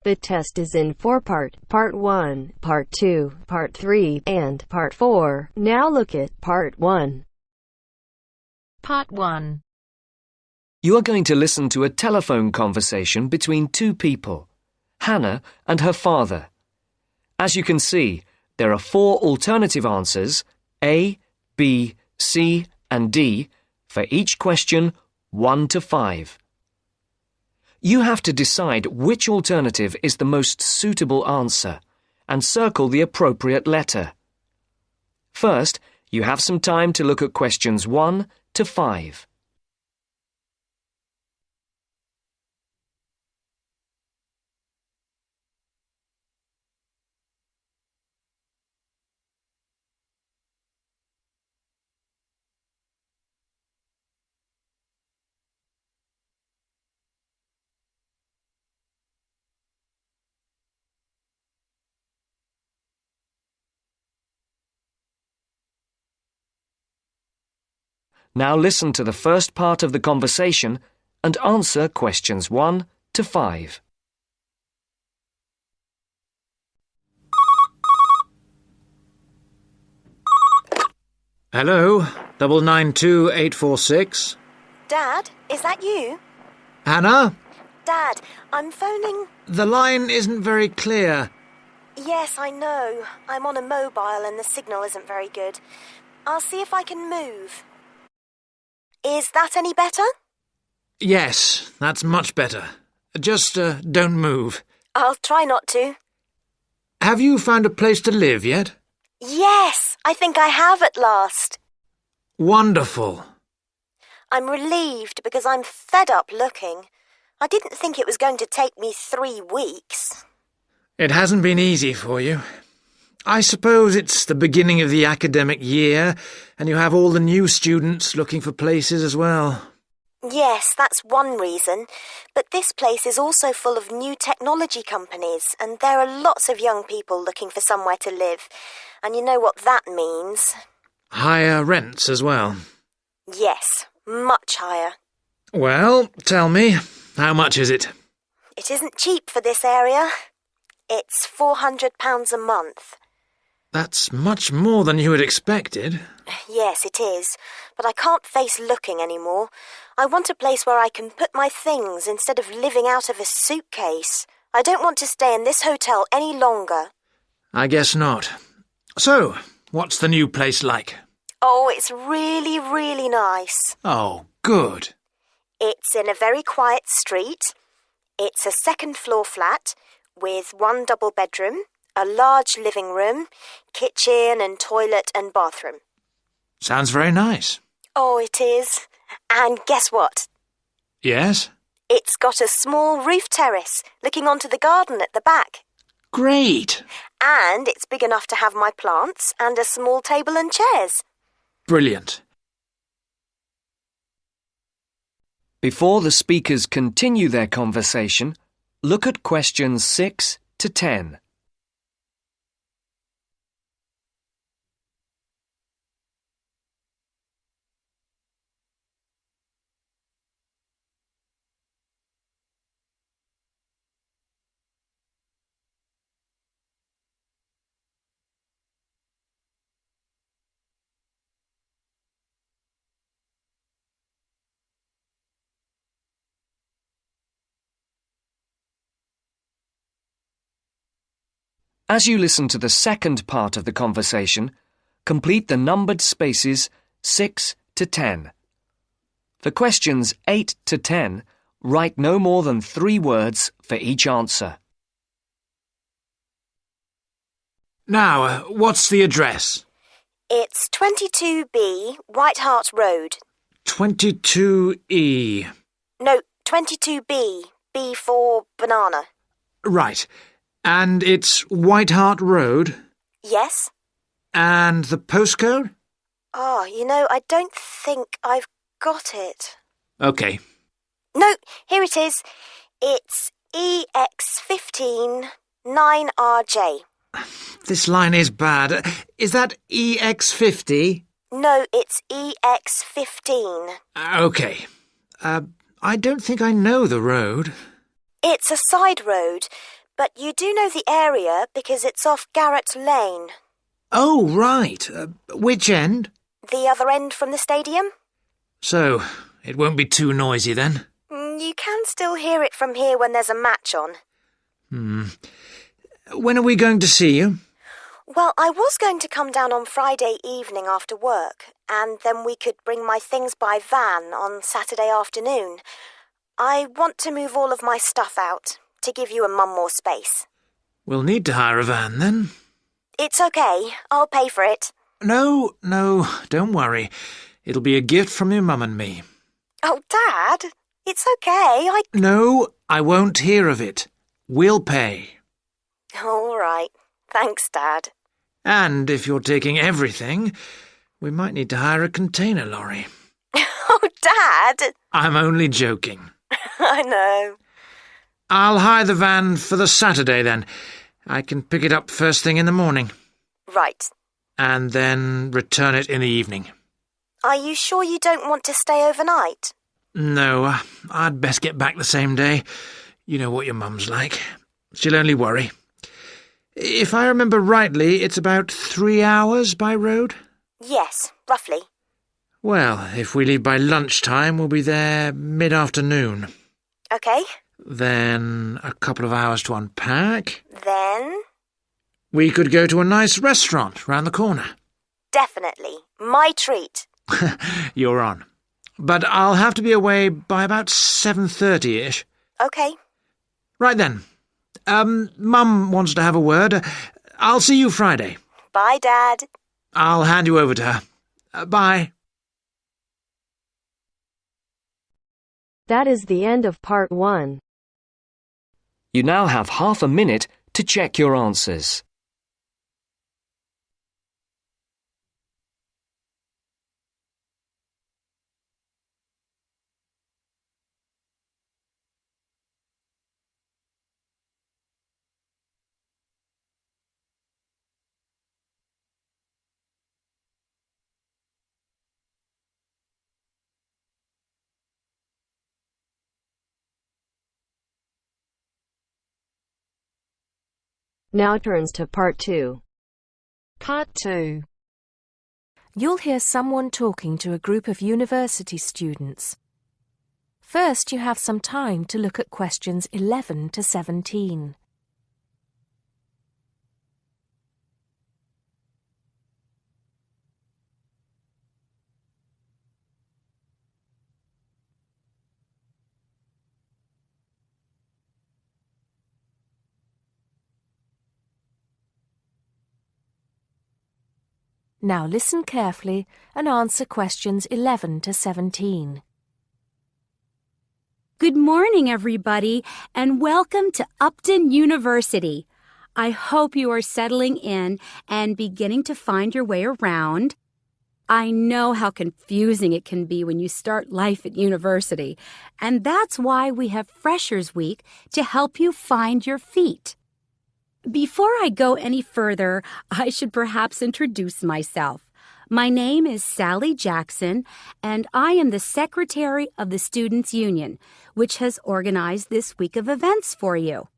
The test is in 4 parts: Part 1, Part 2, Part 3, and Part 4. Now look at Part 1. Part 1. You are going to listen to a telephone conversation between two people, Hannah and her father. As you can see, there are 4 alternative answers, A, B, C, and D, for each question 1 to 5. You have to decide which alternative is the most suitable answer and circle the appropriate letter. First, you have some time to look at questions 1 to 5. Now listen to the first part of the conversation and answer questions 1 to 5. Hello, 992846. Dad, is that you? Hannah? Dad, I'm phoning... The line isn't very clear. Yes, I know. I'm on a mobile and the signal isn't very good. I'll see if I can move. Is that any better? Yes, that's much better. Just don't move. I'll try not to. Have you found a place to live yet? Yes, I think I have at last. Wonderful. I'm relieved because I'm fed up looking. I didn't think it was going to take me 3 weeks. It hasn't been easy for you. I suppose it's the beginning of the academic year, and you have all the new students looking for places as well. Yes, that's one reason. But this place is also full of new technology companies, and there are lots of young people looking for somewhere to live. And you know what that means. Higher rents as well. Yes, much higher. Well, tell me, how much is it? It isn't cheap for this area. It's £400 a month. That's much more than you had expected. Yes, it is. But I can't face looking anymore. I want a place where I can put my things instead of living out of a suitcase. I don't want to stay in this hotel any longer. I guess not. So, what's the new place like? Oh, it's really, really nice. Oh, good. It's in a very quiet street. It's a 2nd-floor flat with 1 double bedroom, a large living room, kitchen and toilet and bathroom. Sounds very nice. Oh, it is. And guess what? Yes? It's got a small roof terrace looking onto the garden at the back. Great. And it's big enough to have my plants and a small table and chairs. Brilliant. Before the speakers continue their conversation, look at questions 6 to 10. As you listen to the second part of the conversation, complete the numbered spaces 6 to 10. For questions 8 to 10, write no more than 3 words for each answer. Now, what's the address? It's 22B White Hart Road. 22E. No, 22B. B for banana. Right. And it's White Hart Road? Yes? And the postcode? Oh, I don't think I've got it. OK. No, here it is. It's EX15 9RJ. This line is bad. Is that EX50? No, it's EX15. OK. I don't think I know the road. It's a side road, But you do know the area because it's off Garrett Lane. Oh, right. Which end? The other end from the stadium? So, it won't be too noisy then? You can still hear it from here when there's a match on. When are we going to see you? Well, I was going to come down on Friday evening after work, and then we could bring my things by van on Saturday afternoon. I want to move all of my stuff out, to give you and Mum more space. We'll need to hire a van then. It's okay. I'll pay for it. No, don't worry. It'll be a gift from your mum and me. Oh, Dad, it's okay. No, I won't hear of it. We'll pay. All right. Thanks, Dad. And if you're taking everything, we might need to hire a container lorry. Oh, Dad! I'm only joking. I know. I'll hire the van for the Saturday then. I can pick it up first thing in the morning. Right. And then return it in the evening. Are you sure you don't want to stay overnight? No, I'd best get back the same day. You know what your mum's like. She'll only worry. If I remember rightly, it's about 3 hours by road? Yes, roughly. Well, if we leave by lunchtime, we'll be there mid-afternoon. Okay. Then a couple of hours to unpack. Then? We could go to a nice restaurant round the corner. Definitely. My treat. You're on. But I'll have to be away by about 7:30-ish. Okay. Right then. Mum wants to have a word. I'll see you Friday. Bye, Dad. I'll hand you over to her. Bye. That is the end of part 1. You now have half a minute to check your answers. Now turns to part 2. Part 2. You'll hear someone talking to a group of university students. First, you have some time to look at questions 11 to 17. Now listen carefully and answer questions 11 to 17. Good morning, everybody, and welcome to Upton University. I hope you are settling in and beginning to find your way around. I know how confusing it can be when you start life at university, and that's why we have Freshers Week to help you find your feet. Before I go any further, I should perhaps introduce myself. My name is Sally Jackson, and I am the Secretary of the Students' Union, which has organized this week of events for you.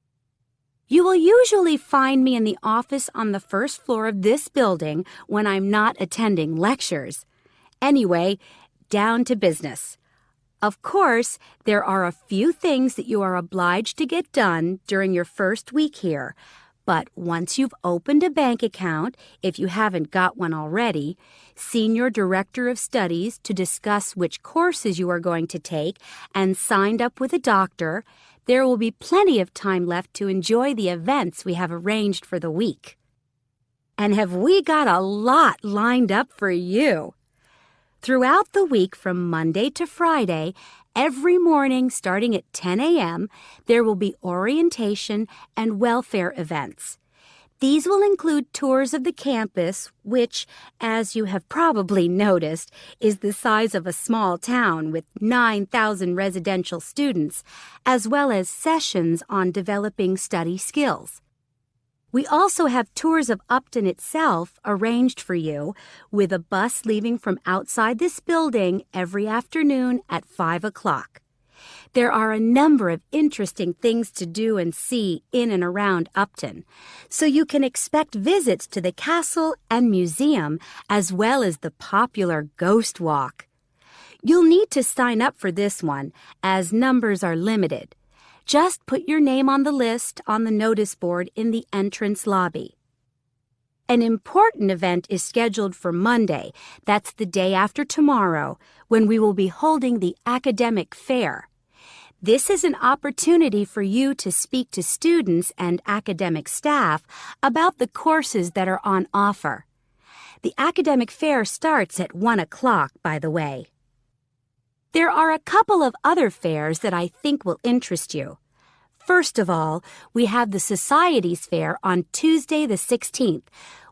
You will usually find me in the office on the first floor of this building when I'm not attending lectures. Anyway, down to business. Of course, there are a few things that you are obliged to get done during your first week here. But once you've opened a bank account, if you haven't got one already, seen your director of studies to discuss which courses you are going to take, and signed up with a doctor, there will be plenty of time left to enjoy the events we have arranged for the week. And have we got a lot lined up for you? Throughout the week from Monday to Friday, every morning starting at 10 a.m., there will be orientation and welfare events. These will include tours of the campus, which, as you have probably noticed, is the size of a small town with 9,000 residential students, as well as sessions on developing study skills. We also have tours of Upton itself arranged for you, with a bus leaving from outside this building every afternoon at 5 o'clock. There are a number of interesting things to do and see in and around Upton, so you can expect visits to the castle and museum as well as the popular Ghost Walk. You'll need to sign up for this one, as numbers are limited. Just put your name on the list on the notice board in the entrance lobby. An important event is scheduled for Monday, that's the day after tomorrow, when we will be holding the academic fair. This is an opportunity for you to speak to students and academic staff about the courses that are on offer. The academic fair starts at 1 o'clock, by the way. There are a couple of other fairs that I think will interest you. First of all, we have the Societies Fair on Tuesday the 16th,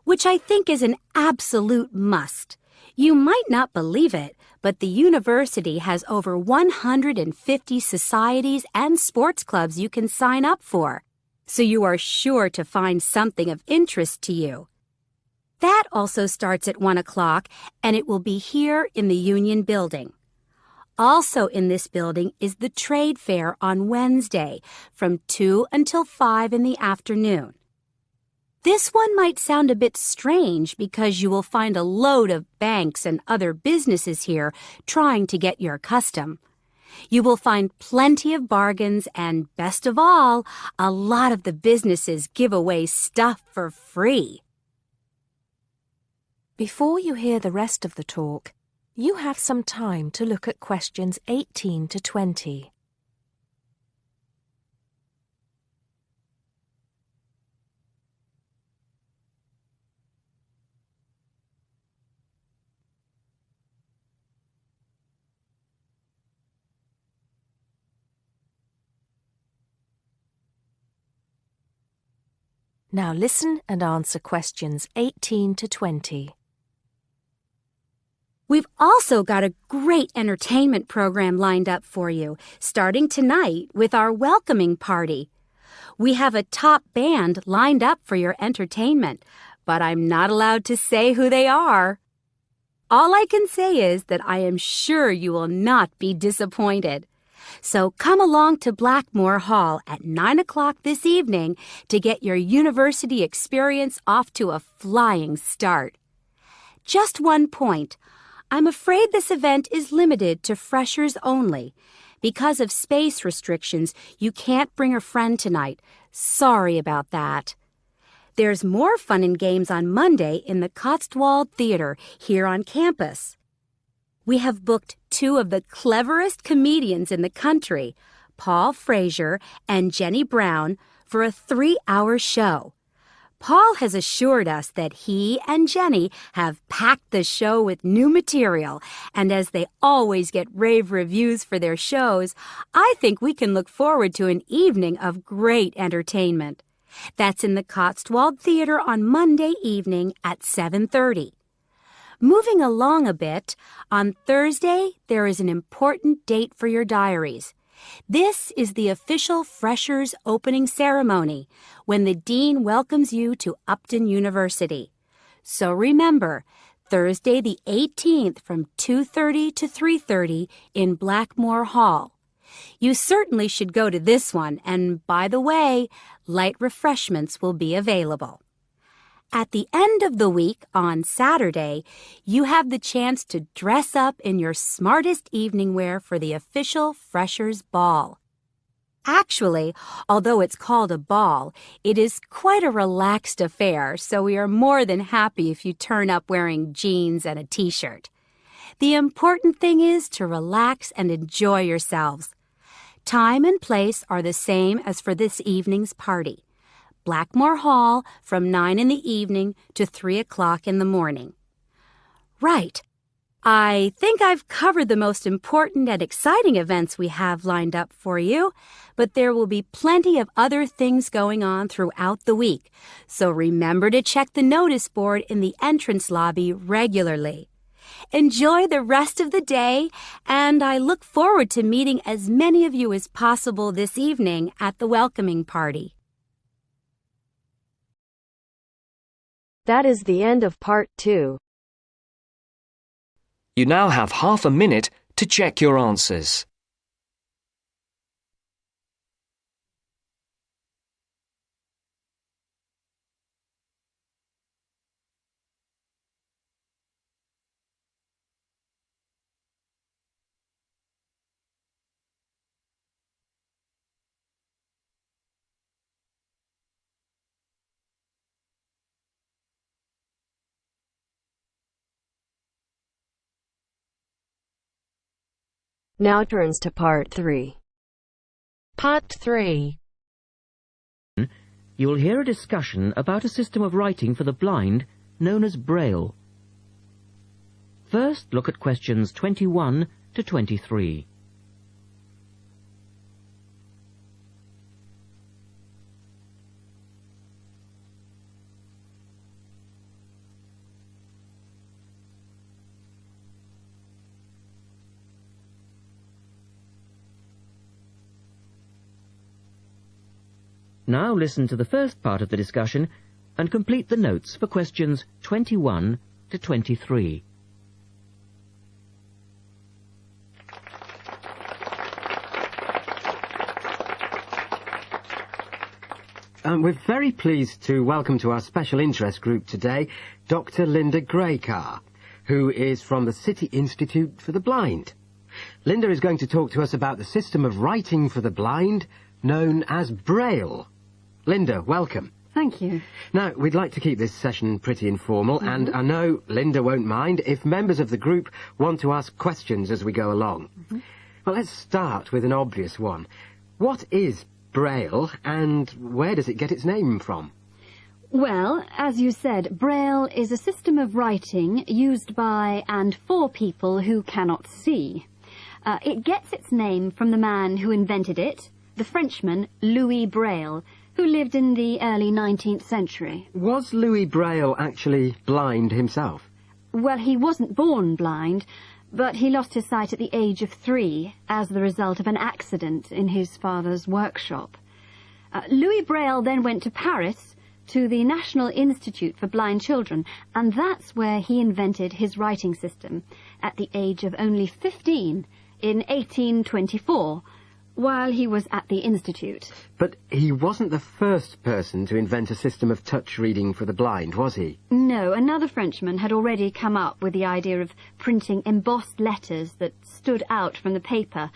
which I think is an absolute must. You might not believe it, but the university has over 150 societies and sports clubs you can sign up for, so you are sure to find something of interest to you. That also starts at 1 o'clock, and it will be here in the Union Building. Also in this building is the Trade Fair on Wednesday from 2 until 5 in the afternoon. This one might sound a bit strange because you will find a load of banks and other businesses here trying to get your custom. You will find plenty of bargains and, best of all, a lot of the businesses give away stuff for free. Before you hear the rest of the talk, you have some time to look at questions 18 to 20. Now listen and answer questions 18 to 20. We've also got a great entertainment program lined up for you, starting tonight with our welcoming party. We have a top band lined up for your entertainment, but I'm not allowed to say who they are. All I can say is that I am sure you will not be disappointed. So come along to Blackmore Hall at 9 o'clock this evening to get your university experience off to a flying start. Just one point. I'm afraid this event is limited to freshers only. Because of space restrictions, you can't bring a friend tonight. Sorry about that. There's more fun and games on Monday in the Cotswold Theater here on campus. We have booked two of the cleverest comedians in the country, Paul Frazier and Jenny Brown, for a 3-hour show. Paul has assured us that he and Jenny have packed the show with new material, and as they always get rave reviews for their shows, I think we can look forward to an evening of great entertainment. That's in the Cotswold Theater on Monday evening at 7:30. Moving along a bit, on Thursday there is an important date for your diaries. This is the official Freshers opening ceremony, when the dean welcomes you to Upton University. So remember, Thursday the 18th from 2:30 to 3:30 in Blackmore Hall. You certainly should go to this one, and by the way, light refreshments will be available. At the end of the week, on Saturday, you have the chance to dress up in your smartest evening wear for the official Freshers' Ball. Actually, although it's called a ball, it is quite a relaxed affair, so we are more than happy if you turn up wearing jeans and a t-shirt. The important thing is to relax and enjoy yourselves. Time and place are the same as for this evening's party. Blackmore Hall from 9 in the evening to 3 o'clock in the morning. Right. I think I've covered the most important and exciting events we have lined up for you, but there will be plenty of other things going on throughout the week, so remember to check the notice board in the entrance lobby regularly. Enjoy the rest of the day, and I look forward to meeting as many of you as possible this evening at the welcoming party. That is the end of part 2. You now have half a minute to check your answers. Now turns to Part 3. Part 3. You'll hear a discussion about a system of writing for the blind known as Braille. First, look at questions 21 to 23. Now listen to the first part of the discussion and complete the notes for questions 21 to 23. We're very pleased to welcome to our special interest group today Dr. Linda Graycar, who is from the City Institute for the Blind. Linda is going to talk to us about the system of writing for the blind known as Braille. Linda, welcome. Thank you. Now, we'd like to keep this session pretty informal, and I know Linda won't mind if members of the group want to ask questions as we go along. Well, let's start with an obvious one. What is Braille, and where does it get its name from? Well, as you said, Braille is a system of writing used by and for people who cannot see. It gets its name from the man who invented it, the Frenchman Louis Braille, who lived in the early 19th century. Was Louis Braille actually blind himself? Well, he wasn't born blind, but he lost his sight at the age of 3 as the result of an accident in his father's workshop. Louis Braille then went to Paris to the National Institute for Blind Children, and that's where he invented his writing system at the age of only 15 in 1824, while he was at the Institute. But he wasn't the first person to invent a system of touch reading for the blind, was he? No, another Frenchman had already come up with the idea of printing embossed letters that stood out from the paper,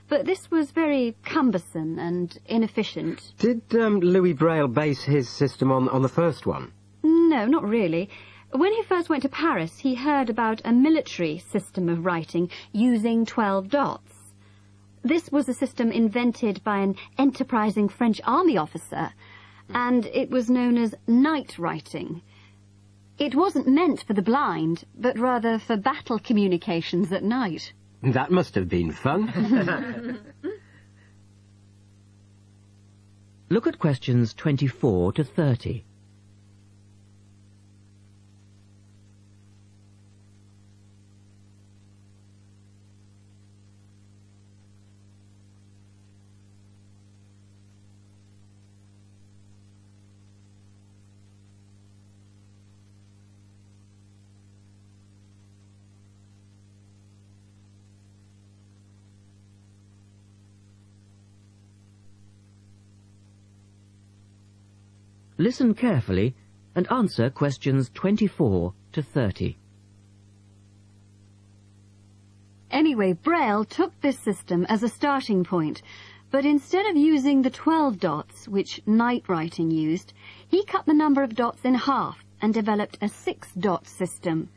but this was very cumbersome and inefficient. Did Louis Braille base his system on the first one? No, not really. When he first went to Paris, he heard about a military system of writing using 12 dots. This was a system invented by an enterprising French army officer, and it was known as night writing. It wasn't meant for the blind, but rather for battle communications at night. That must have been fun. Look at questions 24 to 30. Listen carefully and answer questions 24 to 30. Anyway, Braille took this system as a starting point, but instead of using the 12 dots, which night writing used, he cut the number of dots in half and developed a 6-dot system.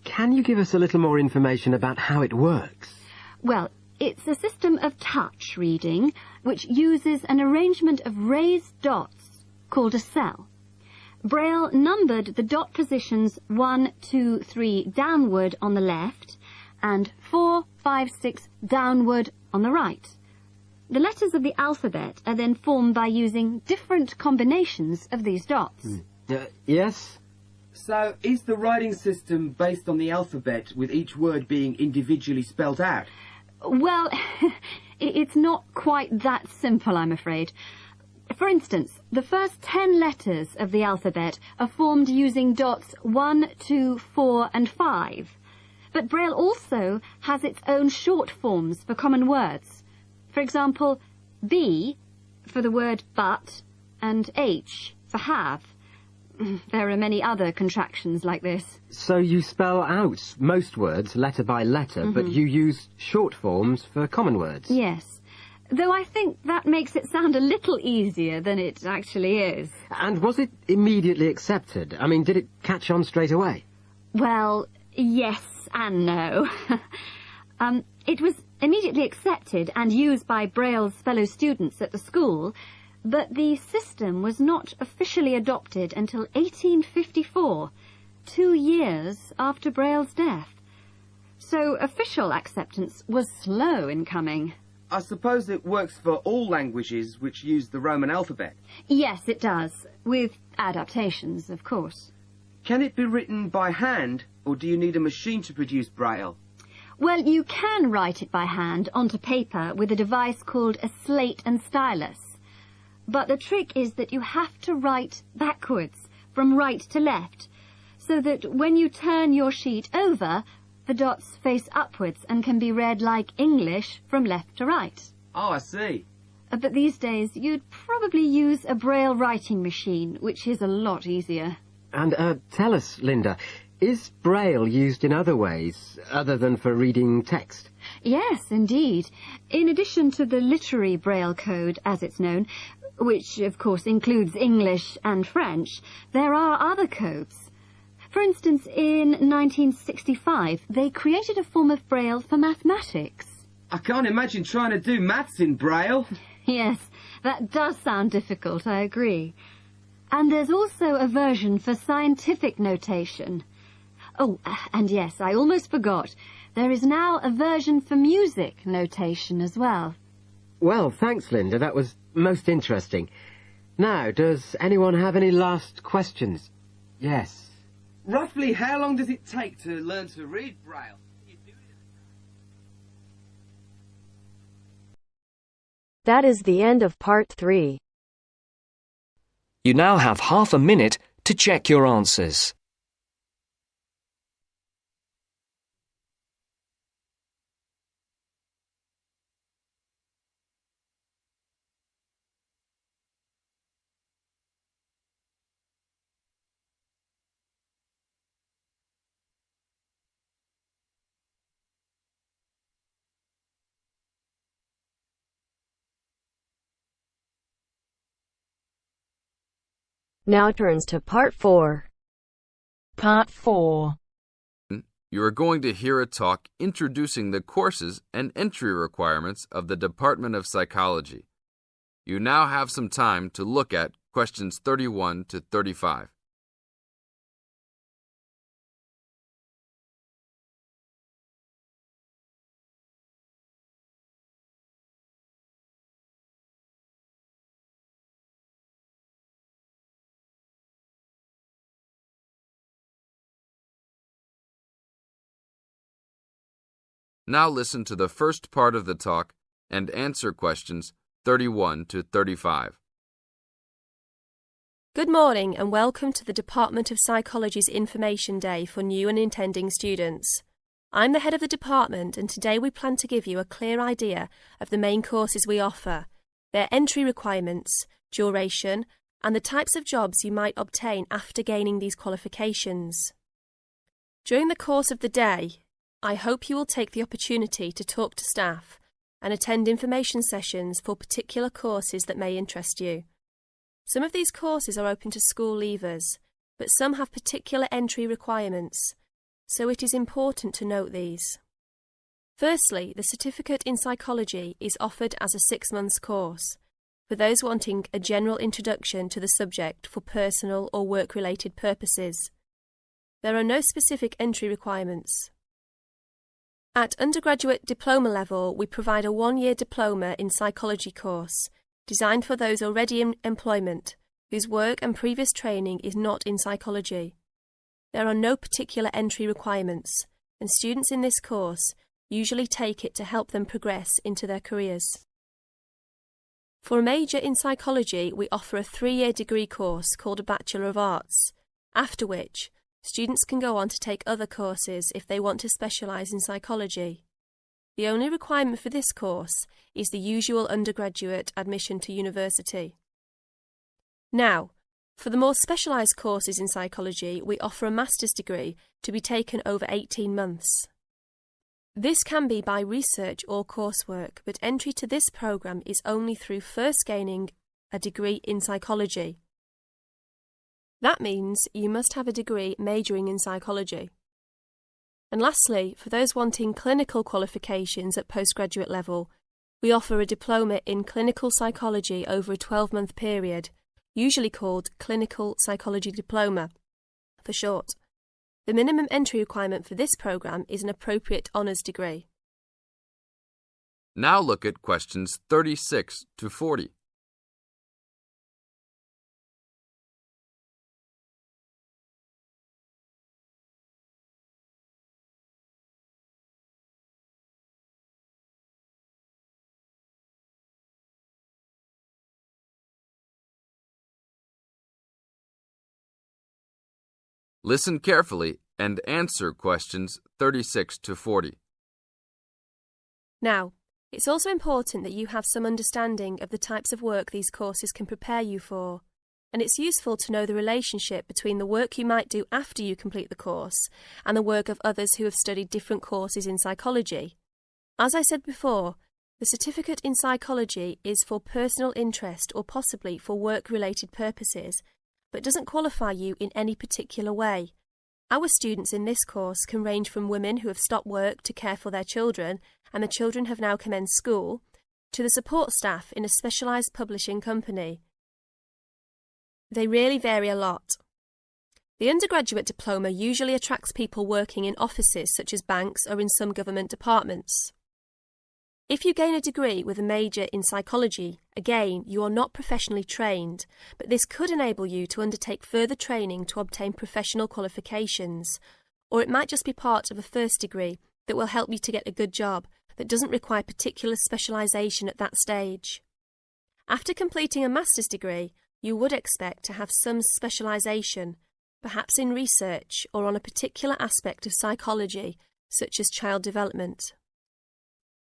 Can you give us a little more information about how it works? Well, it's a system of touch reading, which uses an arrangement of raised dots called a cell. Braille numbered the dot positions 1, 2, 3 downward on the left and 4, 5, 6 downward on the right. The letters of the alphabet are then formed by using different combinations of these dots. Yes? So, is the writing system based on the alphabet, with each word being individually spelt out? Well, it's not quite that simple, I'm afraid. For instance, the first 10 letters of the alphabet are formed using dots 1, 2, 4 and 5. But Braille also has its own short forms for common words. For example, B for the word but and H for have. There are many other contractions like this. So you spell out most words letter by letter, but you use short forms for common words? Yes. Though I think that makes it sound a little easier than it actually is. And was it immediately accepted? I mean, did it catch on straight away? Well, yes and no. It was immediately accepted and used by Braille's fellow students at the school, but the system was not officially adopted until 1854, 2 years after Braille's death. So official acceptance was slow in coming. I suppose it works for all languages which use the Roman alphabet. Yes, it does, with adaptations, of course. Can it be written by hand, or do you need a machine to produce Braille? Well, you can write it by hand onto paper with a device called a slate and stylus. But the trick is that you have to write backwards, from right to left, so that when you turn your sheet over, the dots face upwards and can be read like English from left to right. Oh, I see. But these days, you'd probably use a Braille writing machine, which is a lot easier. And tell us, Linda, is Braille used in other ways, other than for reading text? Yes, indeed. In addition to the literary Braille code, as it's known, which of course includes English and French, there are other codes. For instance, in 1965, they created a form of Braille for mathematics. I can't imagine trying to do maths in Braille. Yes, that does sound difficult, I agree. And there's also a version for scientific notation. Oh, and yes, I almost forgot. There is now a version for music notation as well. Well, thanks, Linda. That was most interesting. Now, does anyone have any last questions? Yes. Roughly how long does it take to learn to read Braille? That is the end of part 3. You now have half a minute to check your answers. Now turns to part 4. Part 4. You are going to hear a talk introducing the courses and entry requirements of the Department of Psychology. You now have some time to look at questions 31 to 35. Now listen to the first part of the talk and answer questions 31 to 35. Good morning and welcome to the Department of Psychology's Information Day for new and intending students. I'm the head of the department and today we plan to give you a clear idea of the main courses we offer, their entry requirements, duration, and the types of jobs you might obtain after gaining these qualifications. During the course of the day, I hope you will take the opportunity to talk to staff and attend information sessions for particular courses that may interest you. Some of these courses are open to school leavers, but some have particular entry requirements, so it is important to note these. Firstly, the Certificate in Psychology is offered as a 6-month course for those wanting a general introduction to the subject for personal or work-related purposes. There are no specific entry requirements. At undergraduate diploma level, we provide a 1-year diploma in psychology course, designed for those already in employment, whose work and previous training is not in psychology. There are no particular entry requirements, and students in this course usually take it to help them progress into their careers. For a major in psychology, we offer a 3-year degree course called a Bachelor of Arts, after which students can go on to take other courses if they want to specialise in psychology. The only requirement for this course is the usual undergraduate admission to university. Now, for the more specialised courses in psychology, we offer a master's degree to be taken over 18 months. This can be by research or coursework, but entry to this programme is only through first gaining a degree in psychology. That means you must have a degree majoring in psychology. And lastly, for those wanting clinical qualifications at postgraduate level, we offer a diploma in clinical psychology over a 12-month period, usually called Clinical Psychology Diploma, for short. The minimum entry requirement for this programme is an appropriate honours degree. Now look at questions 36 to 40. Listen carefully and answer questions 36 to 40. Now, it's also important that you have some understanding of the types of work these courses can prepare you for, and it's useful to know the relationship between the work you might do after you complete the course and the work of others who have studied different courses in psychology. As I said before, the certificate in psychology is for personal interest or possibly for work-related purposes, but doesn't qualify you in any particular way. Our students in this course can range from women who have stopped work to care for their children and the children have now commenced school, to the support staff in a specialised publishing company. They really vary a lot. The undergraduate diploma usually attracts people working in offices such as banks or in some government departments. If you gain a degree with a major in psychology, again, you are not professionally trained, but this could enable you to undertake further training to obtain professional qualifications, or it might just be part of a first degree that will help you to get a good job that doesn't require particular specialisation at that stage. After completing a master's degree, you would expect to have some specialisation, perhaps in research or on a particular aspect of psychology, such as child development.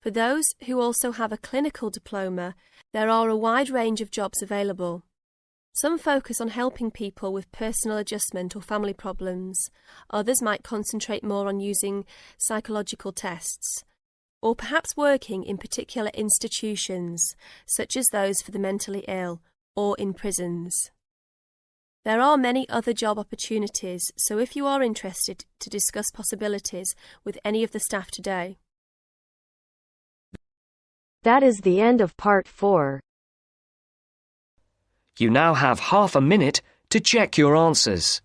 For those who also have a clinical diploma, there are a wide range of jobs available. Some focus on helping people with personal adjustment or family problems. Others might concentrate more on using psychological tests, or perhaps working in particular institutions, such as those for the mentally ill, or in prisons. There are many other job opportunities, so if you are interested to discuss possibilities with any of the staff today. That is the end of part 4. You now have half a minute to check your answers.